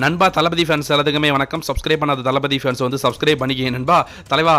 நண்பா தளபதி ஃபேன்ஸ் எல்லாத்துக்குமே வணக்கம். சப்ஸ்கிரைப் பண்ணாத தளபதி ஃபேன்ஸ் வந்து சப்ஸ்கிரைப் பண்ணிக்க நண்பா. தலைவா,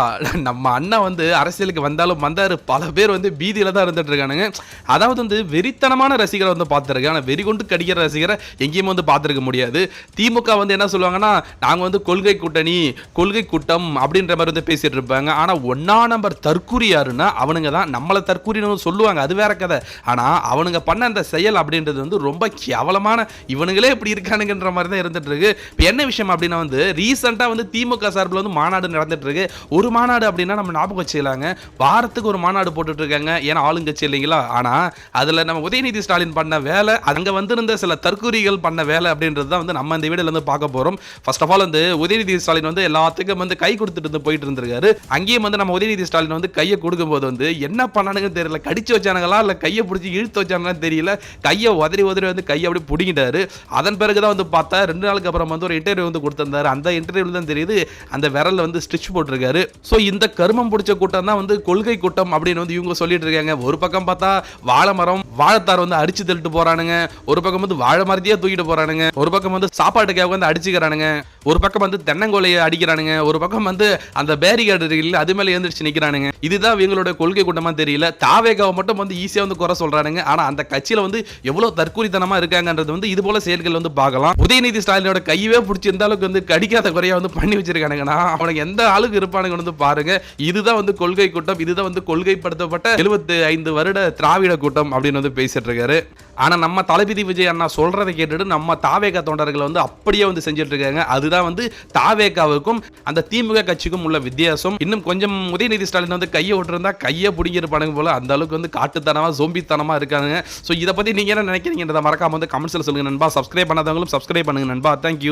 நம்ம அண்ணா வந்து அரசியலுக்கு வந்தாரு, பல பேர் வந்து பீதியில தான் இருந்துட்டு இருக்கானுங்க. அதாவது வந்து வெறித்தனமான ரசிகரை வந்து பார்த்துருக்கேன். ஆனால் வெறி கொண்டு கடிக்கிற ரசிகரை எங்கேயுமே வந்து பார்த்துருக்க முடியாது. திமுக வந்து என்ன சொல்லுவாங்கன்னா, நாங்கள் வந்து கொள்கை கூட்டணி, கொள்கை கூட்டம் அப்படின்ற மாதிரி வந்து பேசிட்டு இருப்பாங்க. ஆனால் ஒன்னா நம்பர் தற்கூரி யாருன்னா அவனுங்க தான். நம்மளை தற்கூரின்னு சொல்லுவாங்க, அது வேற கதை. ஆனால் அவனுங்க பண்ண அந்த செயல் அப்படின்றது வந்து ரொம்ப கேவலமான, இவனுங்களே இப்படி இருக்கானுங்கன்ற மாதிரி தான் இருந்துட்டு இருக்கு. இப்போ என்ன விஷயம் அப்படின்னா வந்து ரீசெண்டா வந்து திமுக சார்பில் வந்து மாநாடு நடந்துட்டு இருக்கு. ஒரு மாநாடு அப்படின்னா நம்ம ஞாபகம் வச்சுக்கலாங்க, வாரத்துக்கு ஒரு மாநாடு போட்டுட்டு இருக்காங்க. ஏன்னா ஆளுங்கட்சி இல்லைங்களா. ஆனா அதுல நம்ம உதயநிதி ஸ்டாலின் பண்ண வேலை, அங்க வந்திருந்த சில தற்கூரிகள் பண்ண வேலை அப்படின்றது தான் வந்து நம்ம இந்த வீடியோல வந்து பார்க்க போறோம். ஃபர்ஸ்ட் ஆஃப் ஆல் வந்து உதயநிதி ஸ்டாலின் வந்து எல்லாத்துக்கும் வந்து கை கொடுத்துட்டு போயிட்டு இருந்திருக்காரு. அங்கேயும் வந்து நம்ம உதயநிதி ஸ்டாலின் வந்து கையை கொடுக்கும்போது வந்து என்ன பண்ணானுங்க தெரியல, கடிச்சு வச்சானுங்களா இல்ல கையை பிடிச்சி இழுத்து வச்சானுங்கன்னு தெரியல. கையை உதறி வந்து கையை அப்படி பிடிங்கிட்டாரு. அதன் பிறகுதான் வந்து பார்த்தா 2 நாளுக்கு அப்புறம் வந்து ஒரு இன்டர்வியூ வந்து கொடுத்திருந்தாரு. அந்த இன்டர்வியூல தான் தெரியுது அந்த விரல்ல வந்து ஸ்டிச் போட்டிருக்காரு. சோ இந்த கருமம் பிடிச்ச கூட்டம் தான் வந்து கொள்கை கூட்டம் அப்படின்னு வந்து இவங்க சொல்லிட்டு இருக்காங்க. ஒரு பக்கம் பார்த்தா வாழை மரம் வாழைத்தார் வந்து அடிச்சு தள்ளிட்டு போறானுங்க, ஒரு பக்கம் வந்து வாழை மரத்தையே தூக்கிட்டு போறானுங்க, ஒரு பக்கம் வந்து சாப்பாட்டுக்காக வந்து அடிச்சுக்கிறானுங்க, ஒரு பக்கம் வந்து தென்னங்கோலையை அடிக்கிறானுங்க, ஒரு பக்கம் வந்து அந்த பேரிகார்டு இல்ல அது மேல எழுந்திருச்சு நிக்கிறானுங்க. இதுதான் இவங்களோட கொள்கை கூட்டமா தெரியல. தாவேகாவை மட்டும் வந்து ஈஸியா வந்து குறை சொல்றானுங்க. ஆனா அந்த கட்சியில வந்து எவ்வளவு தற்கூரித்தனமா இருக்காங்கன்றது வந்து இது போல செயல்கள் வந்து பார்க்கலாம். உதயநிதி ஸ்டாலினோட கையவே பிடிச்சி எந்த அளவுக்கு வந்து கடிக்காத குறையா வந்து பண்ணி வச்சிருக்கானுங்கன்னா அவனுக்கு எந்த அளவுக்கு இருப்பானுங்க வந்து பாருங்க. இதுதான் வந்து கொள்கை கூட்டம், இதுதான் வந்து கொள்கைப்படுத்தப்பட்ட 75 வருட திராவிட கூட்டம் அப்படின்னு வந்து பேசிட்டு இருக்காரு. ஆனா நம்ம தளபதி விஜய் அண்ணா சொல்றதை கேட்டுட்டு நம்ம தாவேகா தொண்டர்கள் வந்து அப்படியே வந்து செஞ்சுட்டு இருக்காங்க. அதுதான் வந்து தாவேகாவுக்கும் அந்த திமுக கட்சிக்கும் உள்ள வித்தியாசம். இன்னும் கொஞ்சம் உதயநிதி ஸ்டாலின் வந்து கையை விட்டுருந்தா கையை பிடிங்கிருப்பானுங்க போல. அந்த அளவுக்கு வந்து காட்டுத்தனமா சோம்பித்தனமா இருக்காங்க. சோ இதை பத்தி நீங்க என்ன நினைக்கிறீங்கன்றத மறக்காம வந்து கமெண்ட்ஸ்ல சொல்லுங்க நண்பா. சப்ஸ்கிரைப் பண்ணாதவங்களும் சப்ஸ்கிரைப் பண்ணுங்க நண்பா. தேங்க்யூ.